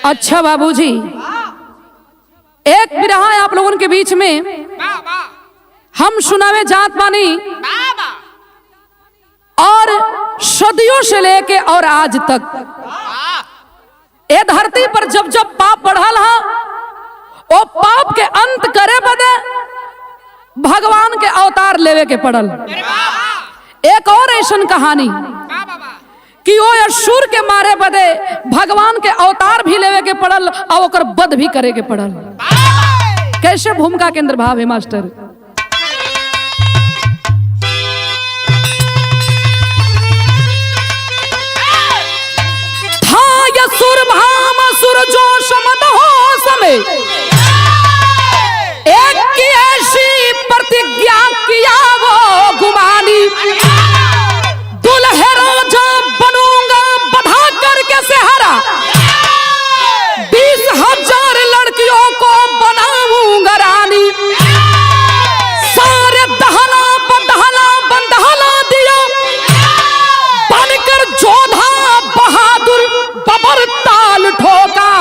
अच्छा बाबूजी, एक बिरहा आप लोगों के बीच में हम सुनावे जात बानी और सदियों से लेके और आज तक ए धरती पर जब जब पाप बढ़ल हा ओ पाप के अंत करे बदे भगवान के अवतार लेवे के पड़ल। एक और ऐसन कहानी कि वो असुर के मारे बदे भगवान के अवतार भी लेवे के पड़ल और ओकर वध भी करे के पड़ल। कैसे भूमिका के अंदर भाव है मास्टर? था यसुर भाम असुर जो समद हो समय एक की ऐसी प्रतिज्ञा किया वो गुमानी, दुल्हे राजा बनूंगा बढ़ा करके सेहरा, 20,000 लड़कियों को बनाऊंगा रानी, सारे दहला बंदहला दिया, बनकर जोधा बहादुर बबर ताल ठोका,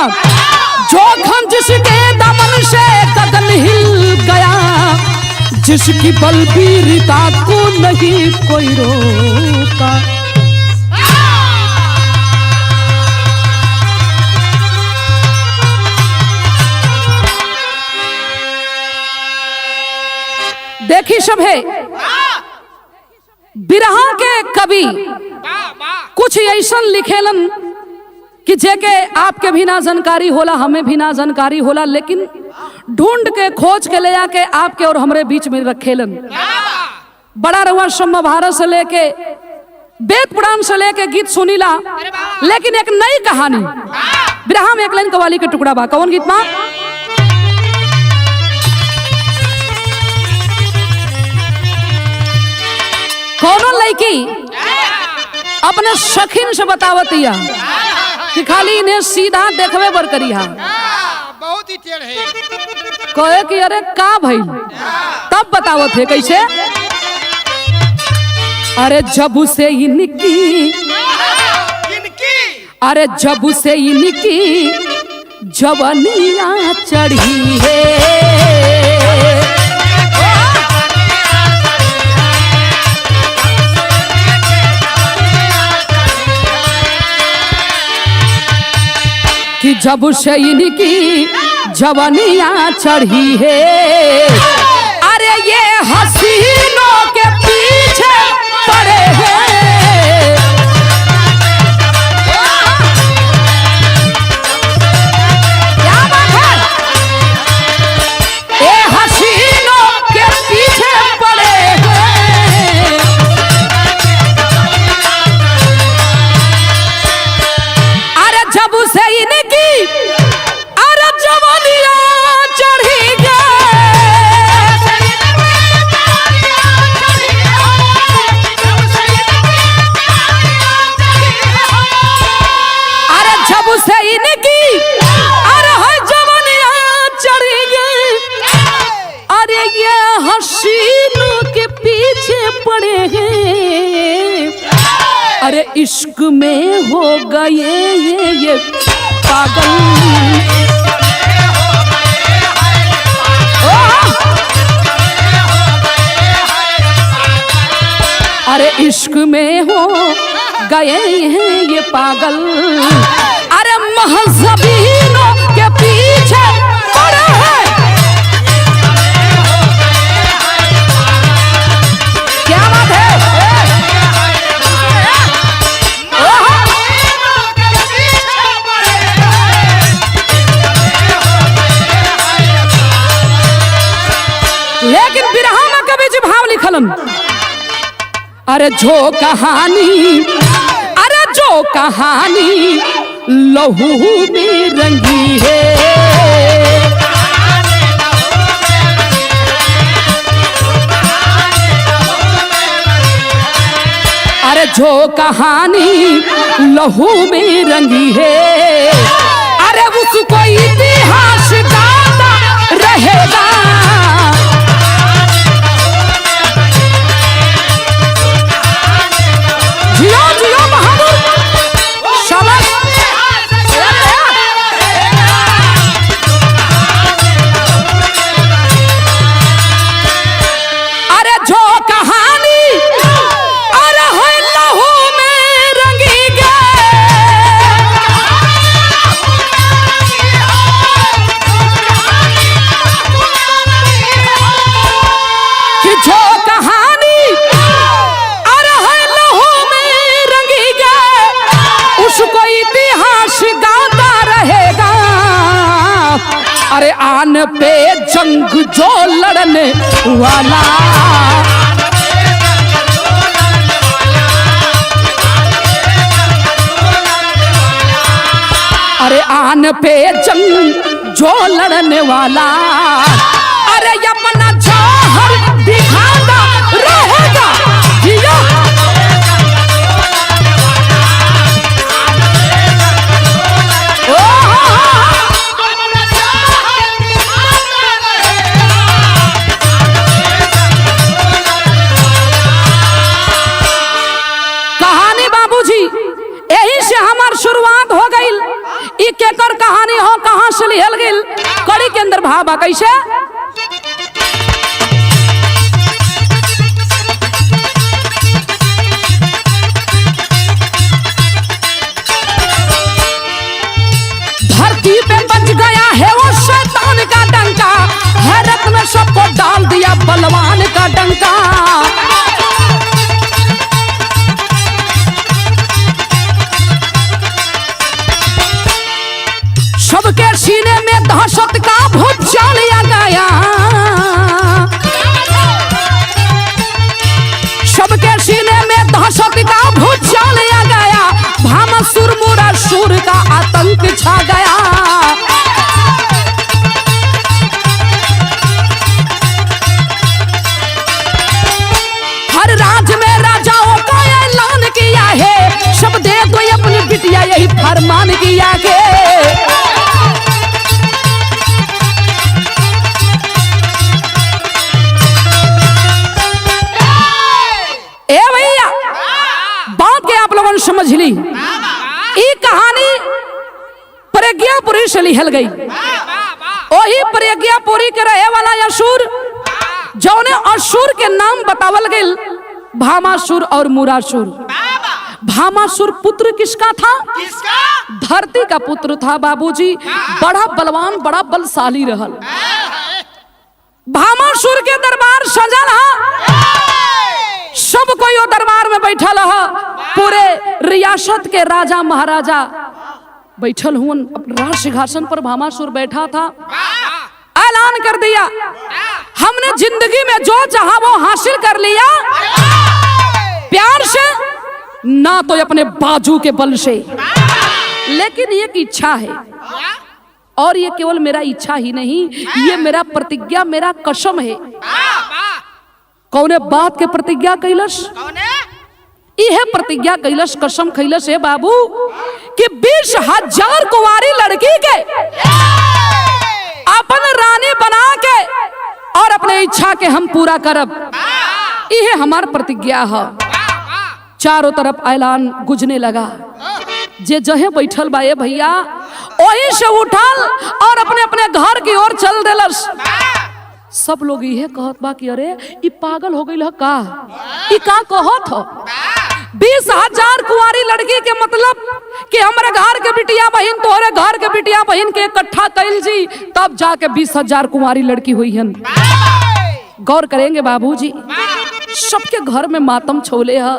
जोखन जिसके दमन से गगन हिल गया, जिसकी बलबीरता को नहीं कोई रोका। देखी सब है बिरहा के कवि कुछ ऐसा लिखेलन कि जेके आपके भी ना जानकारी होला, हमें भी ना जानकारी होला, लेकिन ढूंढ के खोज के ले जाके आपके और हमरे बीच में रखेलन। बड़ा रउआ सम्मा भारत से लेके वेद पुराण से लेके गीत सुनीला, लेकिन एक नई कहानी बिरहा में एक लाइन कवाली के टुकड़ा बा। कौन गीत बा? कौनो लड़की अपने शखीन से बतावतिया कि खाली इन्हें सीधा देखवे बर करिया, बहुत ही टेढ़ है। कहे कि अरे का भइल, तब बतावत है कैसे? अरे जब से इनकी अरे जब से इनकी जवनिया चढ़ी है, कि जब से इनकी जवानियां चढ़ी है, अरे ये हसीनों के पीछे पड़े हैं, क्या बात है? ये हसीनों के पीछे पड़े हैं, अरे जब से इनकी अरे जवानियां चढ़ी अरे जब से इनकी अरे है जवानियां चढ़ी गई, अरे ये हसीनों के पीछे पड़े हैं, अरे इश्क में हो गए ये पागल, अरे इश्क में हो गए हैं ये पागल, अरे महज़बीनों के पीछे पड़े हैं, क्या बात है? लेकिन बिरहा में कभी जी भाव लिखलन, अरे जो कहानी लहू में रंगी है, अरे जो कहानी लहू में रंगी है, अरे उसको इतिहास गाता रहेगा, जियो जियो बहादुर शाबाश। अरे आन पे जंग जो लड़ने वाला, अरे आन पे जंग जो लड़ने वाला, अरे अपना जौहर दिखाता रहेगा जिया। कहानी बाबूजी यही से हमार शुरुआत हो गई। ई केकर कहानी हो, कहां से लिहल गई, कड़ी के अंदर भाव कैसे। धरती पे बच गया है वो शैतान का डंका, हैरत में सबको डाल दिया बलवान का डंका। सबके सीने में दहशत का भूत लिया गया, सबके सीने में दहशत का भूत लिया गया, भामासुर मुरासुर का आतंक छा गया। हर राज्य में राजाओं का ऐलान किया है, सब दे दो अपनी बिटिया यही फरमान किया के। ए भैया बात के आप लोगों ने समझ ली। ये कहानी प्रज्ञापुरी से लिखल गई। वही प्रज्ञापुरी के रहे वाला असुर, जौने असुर के नाम बतावल गई भामासुर और मुरासुर। भामासुर पुत्र किसका था? धरती का पुत्र था बाबूजी, बड़ा बलवान बड़ा बलशाली रहल। भामासुर के दरबार सजल है, सब कोई वो दरबार में बैठल है, पूरे रियासत के राजा महाराजा बैठल हुए राज सिंहासन पर। भामासुर बैठा था, ऐलान कर दिया हमने जिंदगी में जो चाहा वो हासिल कर लिया, प्यार से ना तो अपने बाजू के बल से, लेकिन एक इच्छा है, और ये केवल मेरा इच्छा ही नहीं, ये मेरा प्रतिज्ञा मेरा कसम है। कौने बात के प्रतिज्ञा कैलस? यह प्रतिज्ञा कैलस, कसम खैलस है बाबू कि 20,000 कुंवारी लड़की के अपन रानी बना के और अपने इच्छा के हम पूरा करब, यह हमार प्रतिज्ञा है। चारों तरफ ऐलान गुजने लगा, जे जहे बैठल बा भैया वहीं से उठल और अपने अपने घर की ओर चल देलस। सब लोग यह कहत बा कि अरे ई पागल हो गई का, ई का कहत हो? 20,000 कुंवारी लड़की के मतलब कि हमारे घर के बिटिया बहन तोहरे घर के बिटिया बहन के इकट्ठा कैल जी, तब जाके 20,000 कुंवारी लड़की हुई हन। गौर करेंगे बाबूजी, सबके घर में मातम छोले है,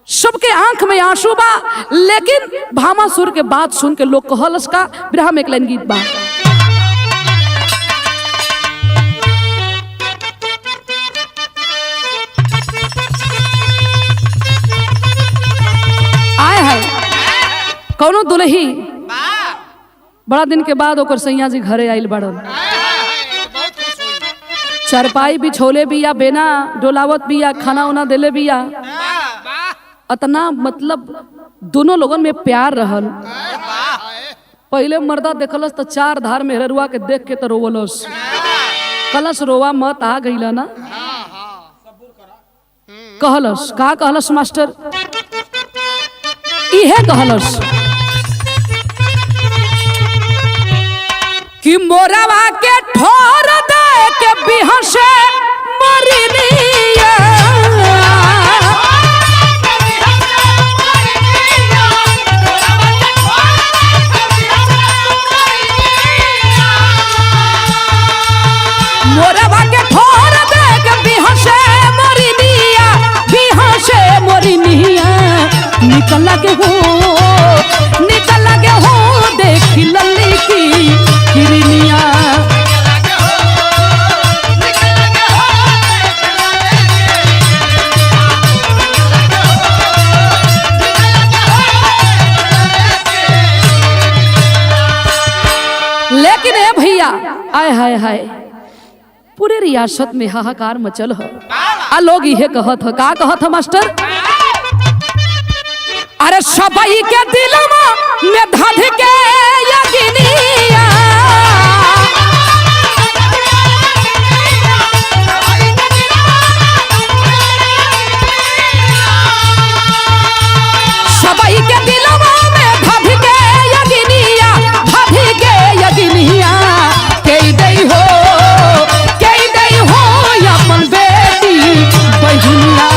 सबके आंख में आंसू बा, लेकिन भामासुर के बात सुन के लोग कहलस का। बिरहा में एक लाइन गीत बा, आए है कौनो दुल्ही बड़ा दिन के बाद ओकर सैया जी घरे आइल बड़न, चरपाई बिछोले बिया, बेना डोलावत बिया, खाना उना देले बिया। अतना मतलब दोनों लोगन में प्यार रहल। पहले मर्दा देखलस तो चार धार मेहरुआ के देख के तो रोवलस, कलस रोवा मत आ गईला ना। कहलस का कहलस मास्टर, इहे कहलस कि मोरवा के ठोर दे के बिहसे मरनिया, मोरवा के ठोर दे के बिहसे मरनिया, बिहसे मरनिया, निकल लगे हो देख लल्ली की हिरनिया। आय हाय हाय पूरे रियासत में हाहाकार मचल हो। आ लोग इहे कहत हो, का कहत हो मास्टर? अरे सबई के दिलवा में धध के यगिनिया, सबई के दिलवा में धध के यगिनिया, धध के यगिनिया के दई हो अपन बेटी बहिनिया।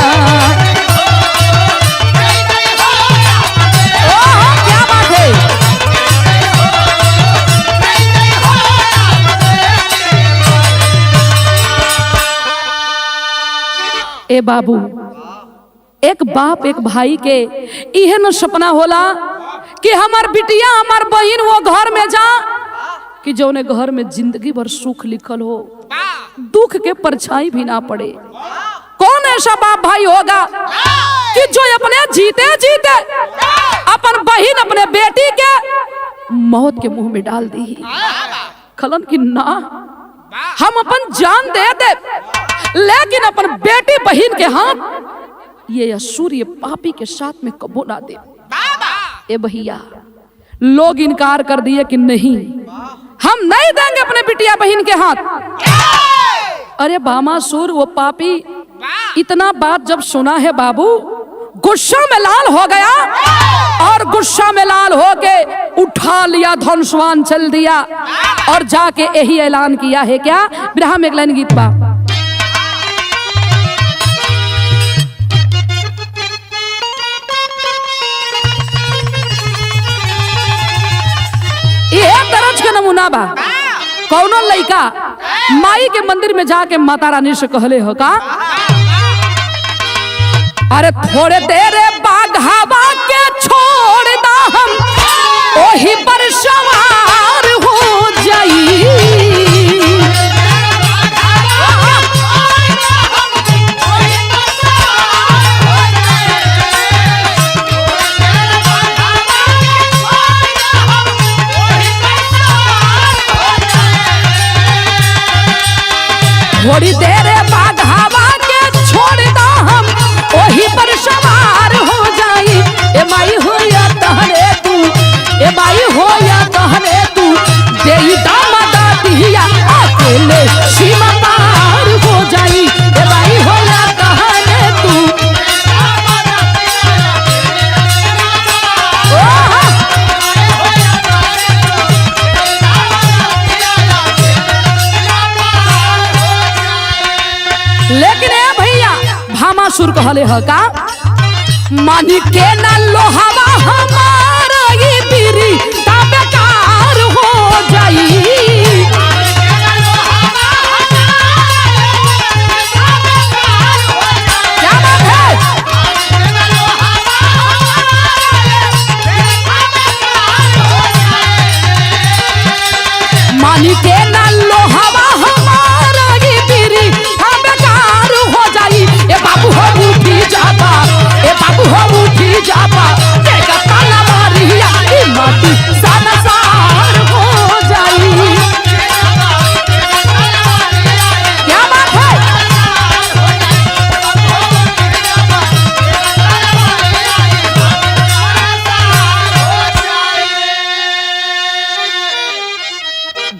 क्या बात है? ए बाबू, एक बाप एक भाई के इहे न सपना होला कि हमार बिटिया हमार बहन वो घर में जा कि जो उन्हें घर में जिंदगी भर सुख लिखल हो, दुख के परछाई भी ना पड़े। कौन ऐसा बाप भाई होगा कि जो अपने जीते जीते अपन बहन अपने बेटी के मौत के मुंह में डाल दी? खलन की ना, हम अपन जान दे दे लेकिन अपन बेटी बहन के हाथ ये असुर ये पापी के साथ में कबो ना दे। ए भैया, लोग इनकार कर दिए कि नहीं, हम नहीं देंगे अपने बिटिया बहन के हाथ। अरे बामासुर वो पापी इतना बात जब सुना है बाबू, गुस्सा में लाल हो गया और गुस्सा में लाल होके उठा लिया धनुष्वान चल दिया और जाके यही ऐलान किया है। क्या? बिरहा में एक लाइन गीत बा, ये तरज के नमूना बा। कौनो लइका माई के मंदिर में जाके माता रानी से कहले हो का, अरे थोड़े देरे बाघावा के छोड़ दा हम ओही पर सवार हो जाई। थोड़ी देर बाघावा के छोड़ दा हम ओही पर सवार हो जाई। ए माई हो या तहरे तू, ए माई हो या तहरे तू, देई दामादा दिया अकेले सीमा पार हो जाई। ए माई हो या तहरे तू, लेकिन ए भैया भामासुर कहले ह का, मानी के ना लोहावा हमारा ये बीरी ता बेकार हो जाई। क्या बात है? मानी के ना लोहावा हमारा ये बीरी हो जाई। ए बाबू हो उठी जाबा, ए बाबू हो उठी जाबा, देखा ताला मारिया ई माटी सादा सार हो जाई। क्या बात है?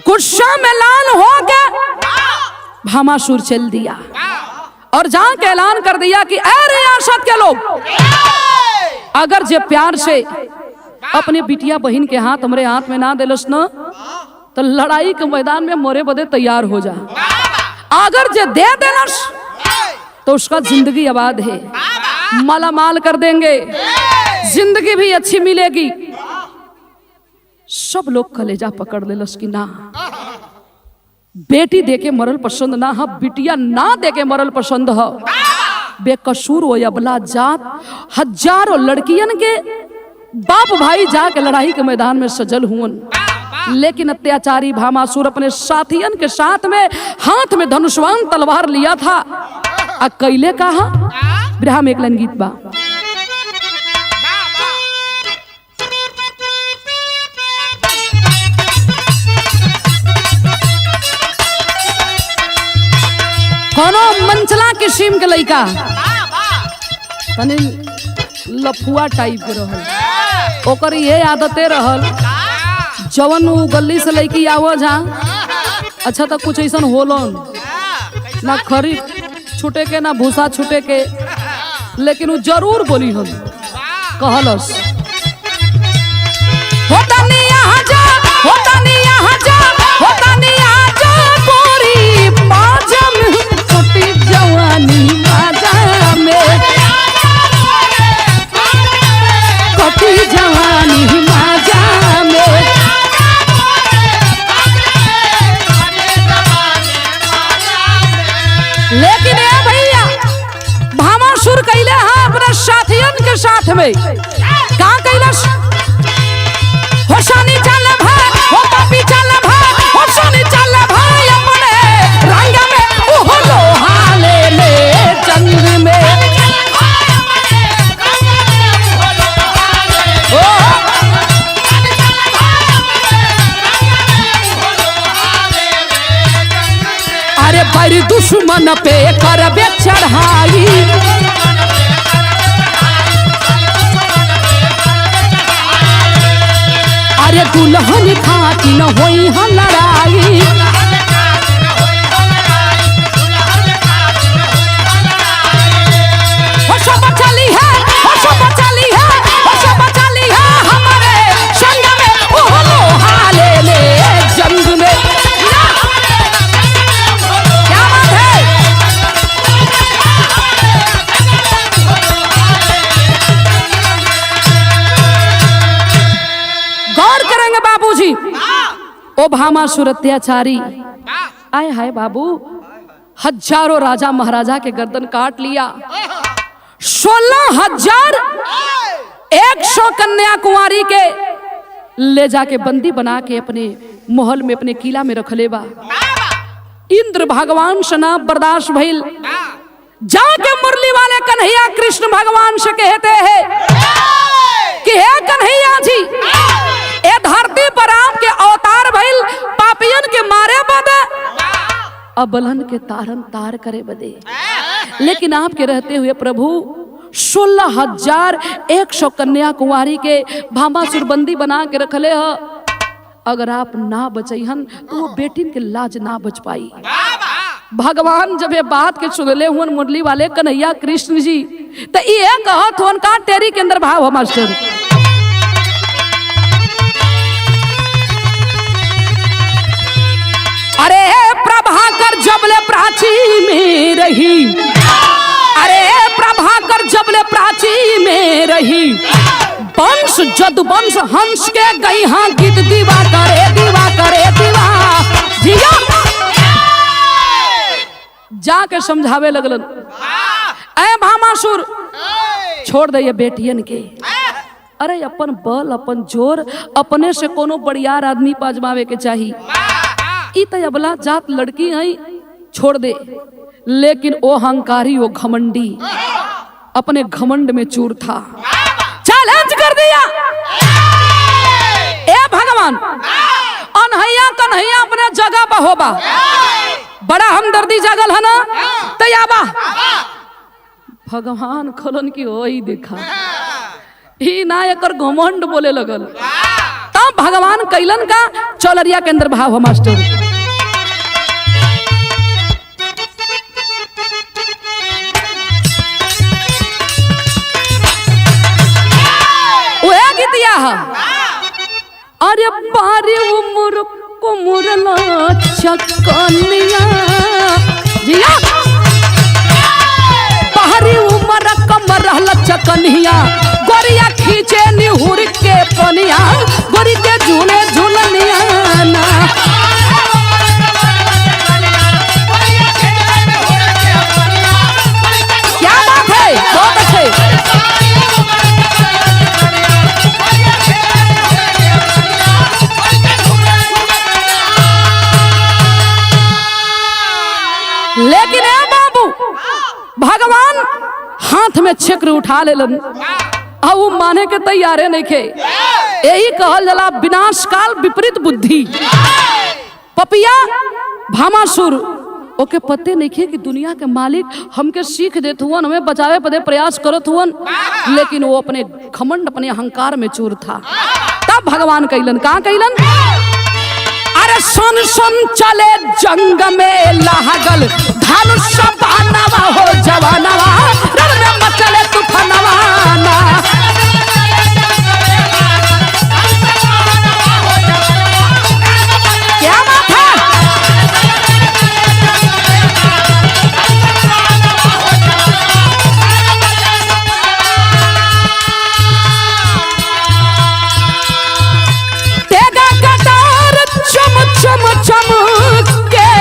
गुस्सा में लाल हो के भामासुर चल दिया और जाके ऐलान कर दिया कि ए रियासत के लोग, अगर जे प्यार से अपने बिटिया बहन के हाथ हमरे हाथ में ना दिलस न तो लड़ाई के मैदान में मोरे बदे तैयार हो जा। अगर जे दे दिलस तो उसका जिंदगी आबाद है, माला माल कर देंगे, जिंदगी भी अच्छी मिलेगी। सब लोग कलेजा पकड़ लेलस कि ना, बेटी देके मरल पसंद ना है, बिटिया ना देके मरल पसंद है। बेकसूर वो अबला जात हजारों लड़कियन के बाप भाई जाके लड़ाई के मैदान में सजल हुन, लेकिन अत्याचारी भामासुर अपने साथियन के साथ में हाथ में धनुष्वान तलवार लिया था। आ कैले कहा, बिरहा में एक लाइन गीत बा, चंचला किस्म के लइका तनी लफुआ टाइप के रहल। ओकर ये आदते रहल जवन उ गली से लइकी आवो जा अच्छा तो कुछ ऐसा होलन ना खरी छूटे के ना भूसा छूटे के, लेकिन उ जरूर बोली हम कहलस होता नहीं यहाँ जा, होता नहीं यहाँ जा, होता नहीं यहाँ जा गोरी पाजम छोटी जवानी माजा में छोटी जवानी माजा में। लेकिन ए भैया भामासुर कैले हाँ अपने साथियन के साथ में का कैलस होशानी चल भाई हो पापी चल भाई होशानी चल भाई अपने रंग में ओहो लोहाले में जंग में अरे बड़ी दुश्मन पे करबे चढ़ाई अरे दुल्हन खाती न होई ह लड़ाई हो सब चली है हो सब चली है हो सब चली है हमारे संग में ओहो लोहाले में जंग में। क्या बात है गौर करेंगे बाबूजी। ओ भामासुर अत्याचारी आए हाय बाबू हजारों राजा महाराजा के गर्दन काट लिया। 16,100 कन्या कुंवारी के ले जाके बंदी बना के अपने महल में अपने किला में रख लेबा। इंद्र भगवान से ना बर्दाश्त भइल जाके मुरली वाले कन्हैया कृष्ण भगवान से कहते हैं कि हे कन्हैया जी ए धरती पर आपके अवतार भइल पापियन के मारे बदे अबलन के तारन तार करे बदे, लेकिन आपके रहते हुए प्रभु 16,100 कन्या कुंवारी के भामासुर बंदी बना के रखले ह। अगर आप ना बचैहन तो वो बेटिन के लाज ना बच पाई। भगवान जब ये बात के सुनले हुन मुरली वाले कन्हैया कृष्ण जी तो ये कहत हुन का टेरी के अंदर भाव है मास्टर। अरे प्रभाकर जबले प्राची में रही, अरे प्रभाकर जबले प्राची में रही वंश जदुवंश हंस के गई हाँ गीत दीवा करे दीवा करे दीवा जिया जाके समझावे लगलन ऐ भामासुर छोड़ दे ये बेटियन के। अरे अपन बल अपन जोर अपने से कोनो बड़ियार आदमी पर आजमावे के चाहिए। ई तो अबला जात लड़की है छोड़ दे, लेकिन ओ हंकारी ओ घमंडी अपने घमंड में चूर था। चैलेंज कर दिया ए भगवान अनहैया कन्हैया अपने जगह पर होबा बड़ा हमदर्दी जागल है ना तैयाबा। भगवान खोलन की वही देखा ही ना एकर घमंड बोले लगल तब भगवान कैलन का चौलरिया के अंदर भाव है मास्टर। गीतिया अरे बारी उम्र कुमुरला चकनिया जिया बारी उम्र कमर चकनिया गोरिया खींचे निहुर के पनिया गोरी के झूले झूलनिया ना। क्या बात है बहुत अच्छे। लेकिन ए बाबू भगवान हाथ में चक्र उठा लेलन अब वो माने के तैयारे नहीं खे। यही कहल जला विनाश काल विपरीत बुद्धि। पपिया भामासुर ओके पते नहीं खे कि दुनिया के मालिक हमके सीख देत हुवन, हमें बचावे पदे प्रयास करत हुवन, लेकिन वो अपने घमंड अपने अहंकार में चूर था। तब भगवान कैलन का कैलन, अरे सन सन चले जंग में लागल धनुष बानवा हो जवानवा, रण में मचले तूफानवा ना। क्या बात है, तेगा कटार चम चम चम के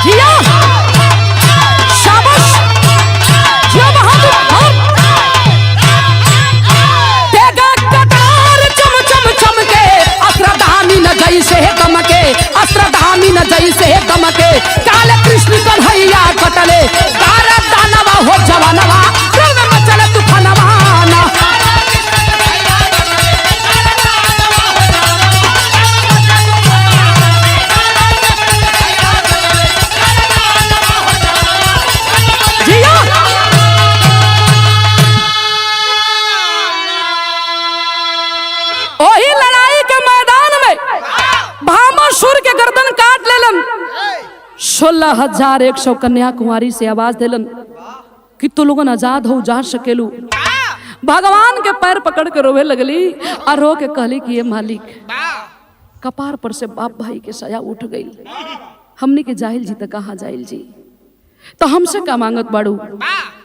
जिया शाबाश जिया बहादुर। तेगा कटार चम चम चम के अस्त्रधामी न जैसे दमके, अस्त्रधामी न जैसे दमके, काले कृष्ण कन्हैया कटले तारा दानवा हो जवानवा, रण में मचले तूफानवा ना। जिया ओही लड़ाई के मैदान में भामासुर के गर्दन काट लेलन। 16,100 कन्या कुमारी से आवाज देलन कि तू लोगन आजाद हो, जा सकेलू। भगवान के पैर पकड़ के रोवे लगली और रो के कहली कि ये मालिक, कपार पर से बाप भाई के साया उठ गई, हमने के जाहिल जी तक कहाँ जाहिल जी, तो हमसे का मांगत बाड़ू।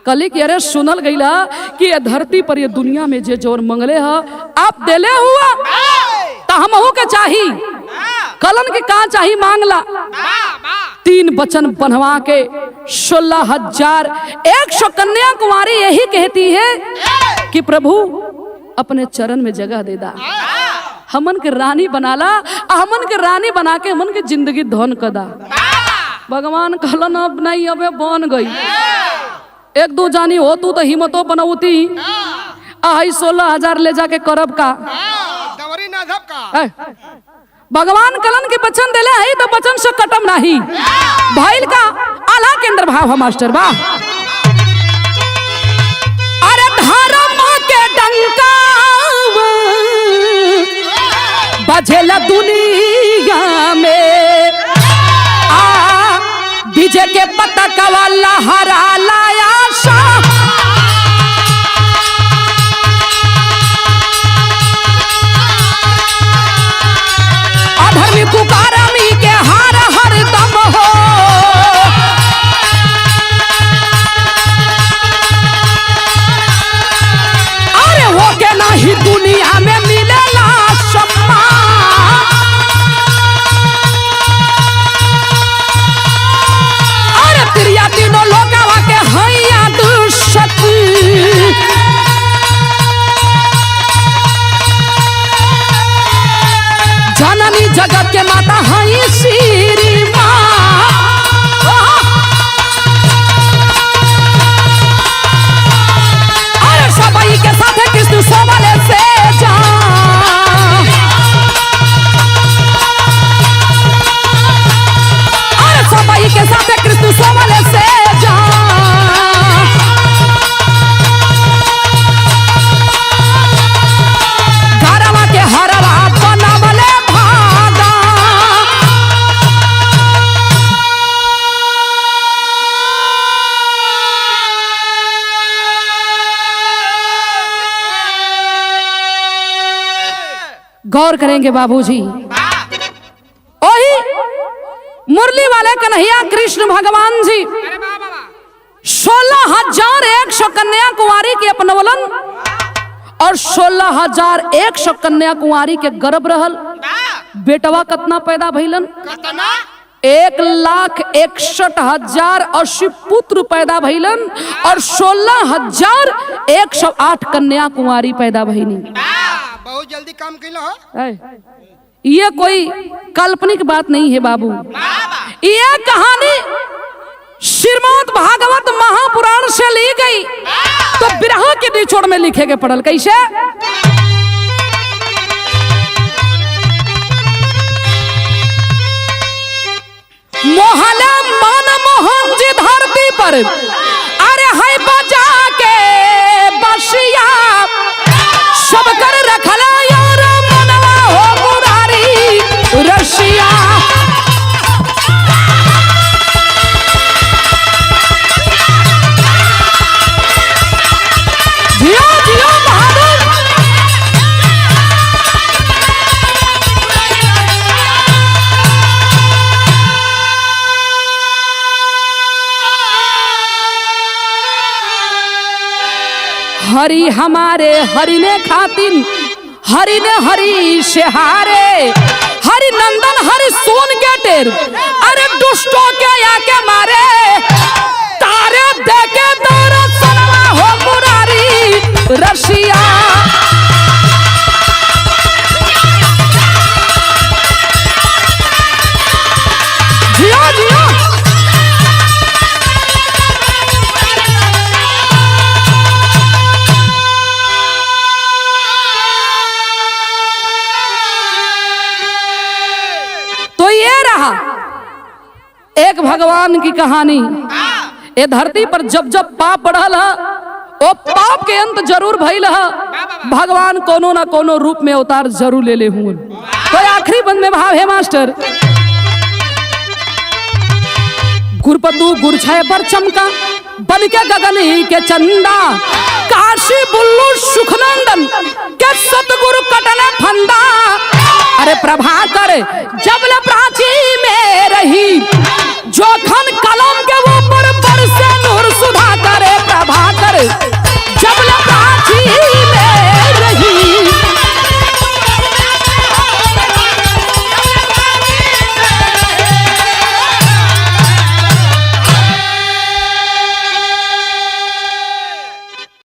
कहली कि अरे सुनल गईला कि ये धरती पर ये दुनिया में जे जोर मंगले है आप देले हुआ, तो हमहू के चाही। कलन के कहाँ चाही मांगला। 3 वचन बनवा के 16,100 कन्या कुमारी यही कहती है कि प्रभु अपने चरण में जगह दे दा, हमन के रानी बनाला, हमन के रानी बना के हमन के जिंदगी धन कदा। भगवान कहलन अब नहीं, अब बन गई। 1-2 जानी हो तू तो हिम्मतो बनौती, 16,000 ले जाके करब का दवरी ना धपका। भगवान कलन के वचन देले है तो वचन से कटम नहीं। भइल का आला केंद्र भाव है मास्टर बा। अरे धर्म के डंका बजेला दुनिया में, विजय के पताका वाला हरा लाया शाह। अधर्मी पुकारमी के हार हर दम हो, अरे हो के नहीं दुनिया में मिलेला सम्मान। अरे प्रिया तीनों लोगवा के हैया दुशक्ति, जननी जगत के माता हई श्री माँ। अरे सबाई के साथ कृष्ण सोवले से जा, अरे सबाई के साथ कृष्ण सोवले से जा। घरवा के हरवा बनावले भागा, गौर करेंगे बाबूजी। ओही मुरली वाले कन्हैया कृष्ण भगवान जी 16,100 कन्या कुंवारी के अपनवलन और 16,100 कन्या कुंवारी के गर्भ रहल। बेटवा कितना पैदा भइलन? 1,61,080 पुत्र पैदा भइलन और 16,108 कन्या कुंवारी पैदा भइनी। बहुत जल्दी काम कैला हो। ये कोई काल्पनिक बात नहीं है बाबू, ये कहानी श्रीमद् भागवत महापुराण से ली गई। तो बिरहा के निचोड़ में लिखे के पड़ल कैसे? मोहले मनमोहन जी धरती पर अरे है बजा के बसिया सब कर रखला यार मनवा हो मुरारी रसिया। जियो जियो बहादुर। हरि हमारे हरि ने खातिन हरि ने हरि से हारे हरि नंदन हरि सोन के टेर अरे दुष्टों के आके मारे तारे देके दर्शनवा हो मुरारी रसिया। जियो जियो तो ये रहा एक भगवान की कहानी। ये धरती पर जब जब पाप बढ़ल है ओ पाप के अंत जरूर भइल है। भगवान कोनो ना कोनो रूप में अवतार जरूर ले हुए। तो आखिरी बंद में भाव है मास्टर। गुरपतु गुरछय पर चमका बन के गगन ही के चंदा काशी बुल्लू सुखनंदन के सतगुरु कटले फंदा। अरे प्रभाकर जबल प्राची में रही जोखन